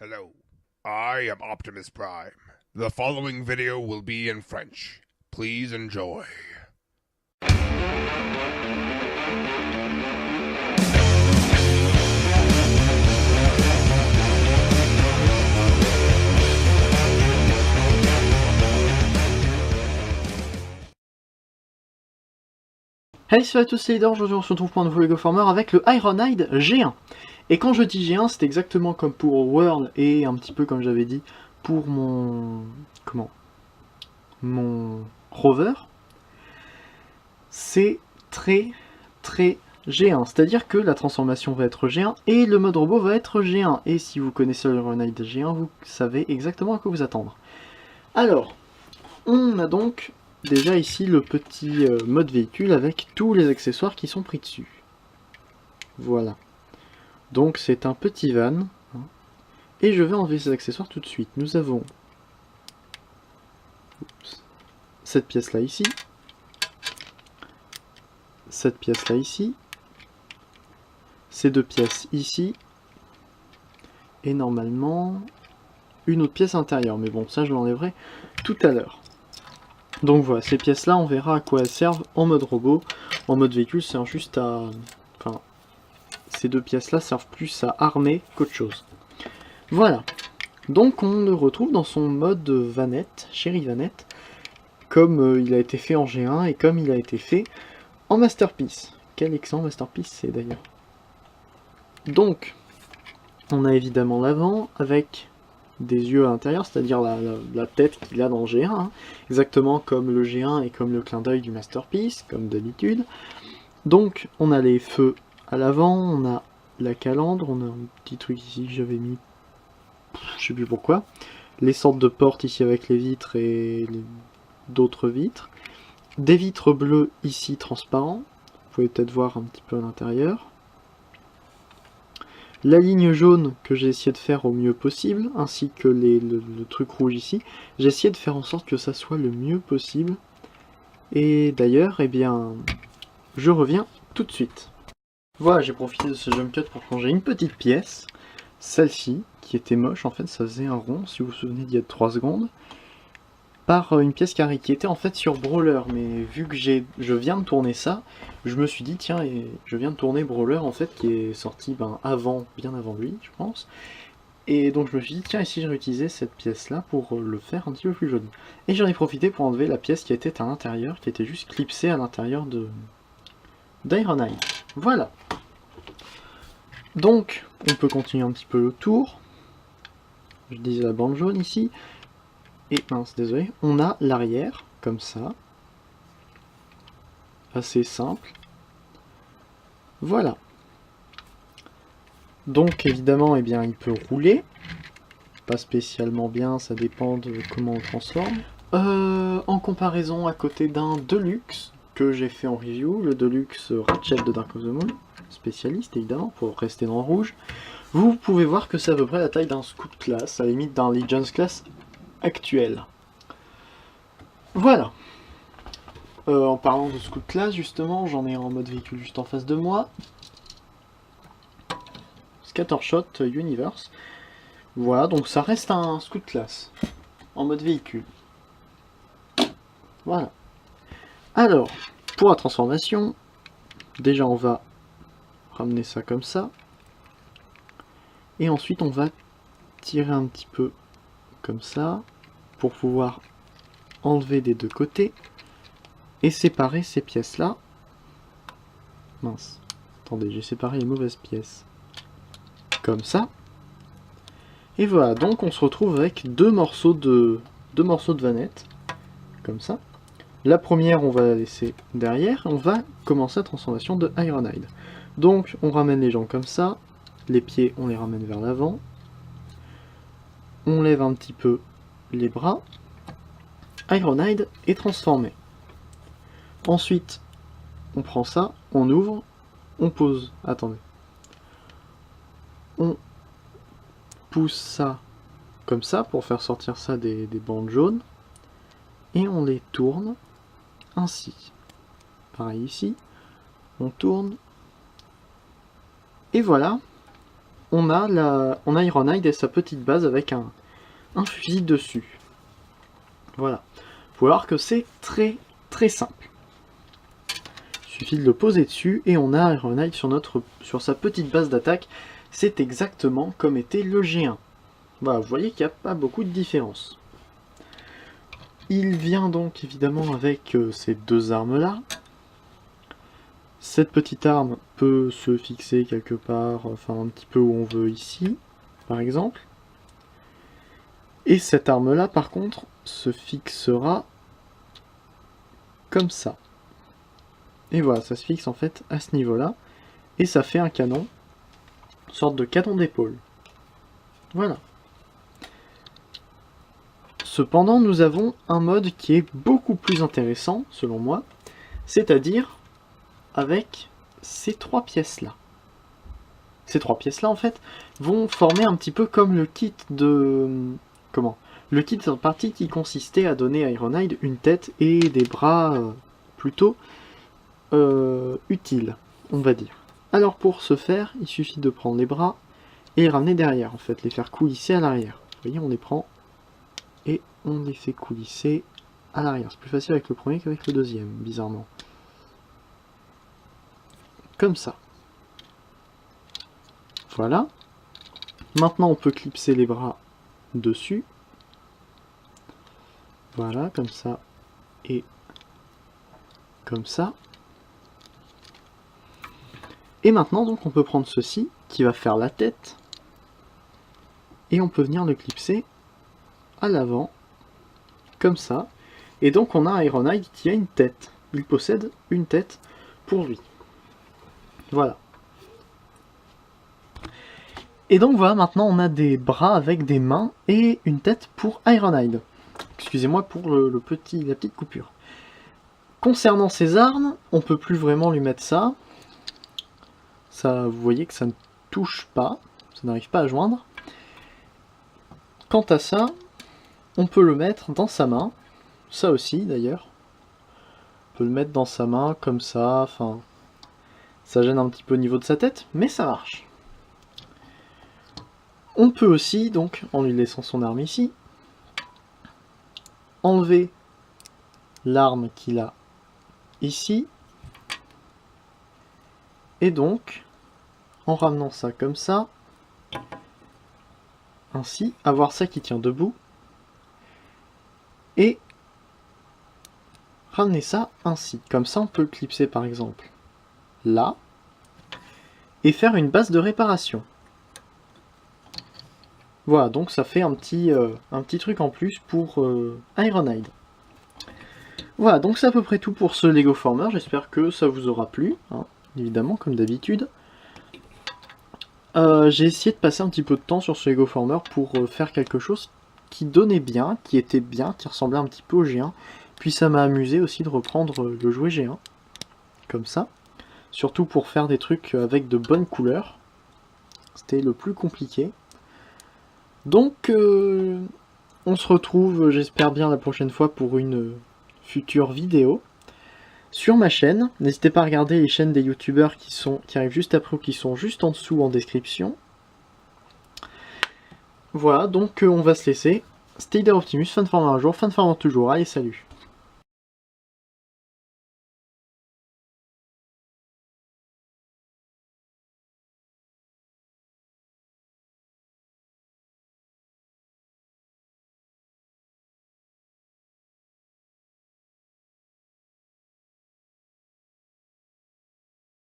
Hello, I am Optimus Prime. The following video will be in French. Please enjoy. Hey, salut à tous, c'est Leader. Aujourd'hui on se retrouve pour un nouveau Lego Former avec le Ironhide G1. Et quand je dis G1, c'est exactement comme pour World et un petit peu comme j'avais dit pour mon... mon rover. C'est très G1, c'est-à-dire que la transformation va être G1 et le mode robot va être G1. Et si vous connaissez le Ironhide G1, vous savez exactement à quoi vous attendre. Alors, on a donc déjà ici le petit mode véhicule avec tous les accessoires qui sont pris dessus. Voilà. Donc c'est un petit van. Et je vais enlever ces accessoires tout de suite. Nous avons cette pièce là ici. Cette pièce là ici. Ces deux pièces ici. Et normalement une autre pièce intérieure. Mais bon, ça je l'enlèverai tout à l'heure. Donc voilà, ces pièces là on verra à quoi elles servent en mode robot. En mode véhicule c'est juste à... Enfin, ces deux pièces là servent plus à armer qu'autre chose. Voilà. Donc on le retrouve dans son mode vanette, chérie vanette, comme il a été fait en G1 et comme il a été fait en Masterpiece. Quel excellent Masterpiece c'est d'ailleurs. Donc, on a évidemment l'avant avec des yeux à l'intérieur, c'est-à-dire la tête qu'il a dans le G1, hein, exactement comme le G1 et comme le clin d'œil du Masterpiece, comme d'habitude. Donc, on a les feux à l'avant, on a la calandre, on a un petit truc ici que j'avais mis, je sais plus pourquoi. Les sortes de portes ici avec les vitres et d'autres vitres. Des vitres bleues ici transparents. Vous pouvez peut-être voir un petit peu à l'intérieur. La ligne jaune que j'ai essayé de faire au mieux possible, ainsi que le truc rouge ici. J'ai essayé de faire en sorte que ça soit le mieux possible. Et d'ailleurs, eh bien, je reviens tout de suite. Voilà, j'ai profité de ce jump cut pour changer une petite pièce. Celle-ci, qui était moche, en fait, ça faisait un rond, si vous vous souvenez d'il y a 3 secondes. Par une pièce carrée qui était en fait sur Brawler, mais vu que je viens de tourner ça, je me suis dit tiens, et je viens de tourner Brawler en fait qui est sorti bien avant lui je pense, et donc je me suis dit tiens, et si je réutilisais cette pièce là pour le faire un petit peu plus joli. Et j'en ai profité pour enlever la pièce qui était à l'intérieur, qui était juste clipsée à l'intérieur d'Ironhide. Voilà. Donc on peut continuer un petit peu le tour. Je disais la bande jaune ici. Et mince, désolé, on a l'arrière, comme ça. Assez simple. Voilà. Donc évidemment, eh bien, il peut rouler. Pas spécialement bien, ça dépend de comment on le transforme. En comparaison à côté d'un Deluxe, que j'ai fait en review, le Deluxe Ratchet de Dark of the Moon, spécialiste évidemment, pour rester dans le rouge, vous pouvez voir que c'est à peu près la taille d'un Scout Class, à la limite d'un Legends Class actuel. Voilà. En parlant de Scout Class, justement, j'en ai en mode véhicule juste en face de moi. Scattershot Universe. Voilà, donc ça reste un Scout Class en mode véhicule. Voilà. Alors, pour la transformation, déjà on va ramener ça comme ça. Et ensuite on va tirer un petit peu comme ça pour pouvoir enlever des deux côtés et séparer ces pièces là. Mince, attendez, j'ai séparé les mauvaises pièces. Comme ça. Et voilà, donc on se retrouve avec deux morceaux de vanette. Comme ça. La première, on va la laisser derrière. On va commencer la transformation de Ironhide. Donc, on ramène les jambes comme ça. Les pieds, on les ramène vers l'avant. On lève un petit peu les bras. Ironhide est transformé. Ensuite, on prend ça, on ouvre, on pose. Attendez. On pousse ça comme ça pour faire sortir ça des bandes jaunes. Et on les tourne ainsi. Pareil ici. On tourne. Et voilà. on a Ironhide et sa petite base avec un fusil dessus. Voilà. Vous pouvez voir que c'est très très simple. Il suffit de le poser dessus et on a Ironhide sur sa petite base d'attaque. C'est exactement comme était le G1. Voilà, vous voyez qu'il n'y a pas beaucoup de différence. Il vient donc évidemment avec ces deux armes là. Cette petite arme peut se fixer quelque part, enfin un petit peu où on veut ici, par exemple. Et cette arme là par contre se fixera comme ça. Et voilà, ça se fixe en fait à ce niveau là. Et ça fait un canon, une sorte de canon d'épaule. Voilà. Cependant, nous avons un mode qui est beaucoup plus intéressant, selon moi, c'est-à-dire avec ces trois pièces-là. Ces trois pièces-là, en fait, vont former un petit peu comme le kit de... Comment ? Le kit en partie qui consistait à donner à Ironhide une tête et des bras plutôt utiles, on va dire. Alors pour ce faire, il suffit de prendre les bras et les ramener derrière, en fait, les faire coulisser à l'arrière. Vous voyez, on les prend et on les fait coulisser à l'arrière. C'est plus facile avec le premier qu'avec le deuxième, bizarrement. Comme ça. Voilà. Maintenant, on peut clipser les bras dessus. Voilà, comme ça. Et comme ça. Et maintenant, donc, on peut prendre ceci, qui va faire la tête. Et on peut venir le clipser à l'avant, comme ça. Et donc on a Ironhide qui a une tête. Il possède une tête pour lui. Voilà. Et donc voilà, maintenant on a des bras avec des mains et une tête pour Ironhide. Excusez-moi pour la petite coupure. Concernant ses armes, on peut plus vraiment lui mettre ça. Ça, vous voyez que ça ne touche pas, ça n'arrive pas à joindre. Quant à ça, on peut le mettre dans sa main, ça aussi d'ailleurs. On peut le mettre dans sa main comme ça, enfin, ça gêne un petit peu au niveau de sa tête, mais ça marche. On peut aussi, donc, en lui laissant son arme ici, enlever l'arme qu'il a ici, et donc, en ramenant ça comme ça, ainsi, avoir ça qui tient debout, et ramener ça ainsi. Comme ça, on peut le clipser par exemple là, et faire une base de réparation. Voilà, donc ça fait un petit truc en plus pour Ironhide. Voilà, donc c'est à peu près tout pour ce Lego Former. J'espère que ça vous aura plu, hein, évidemment, comme d'habitude. J'ai essayé de passer un petit peu de temps sur ce Lego Former pour faire quelque chose qui donnait bien, qui était bien, qui ressemblait un petit peu au G1. Puis ça m'a amusé aussi de reprendre le jouet G1, comme ça. Surtout pour faire des trucs avec de bonnes couleurs. C'était le plus compliqué. Donc, on se retrouve, j'espère bien, la prochaine fois pour une future vidéo sur ma chaîne. N'hésitez pas à regarder les chaînes des youtubeurs qui arrivent juste après ou qui sont juste en dessous en description. Voilà, donc on va se laisser. Stay there Optimus, fan former un jour, fan former toujours. Allez, salut!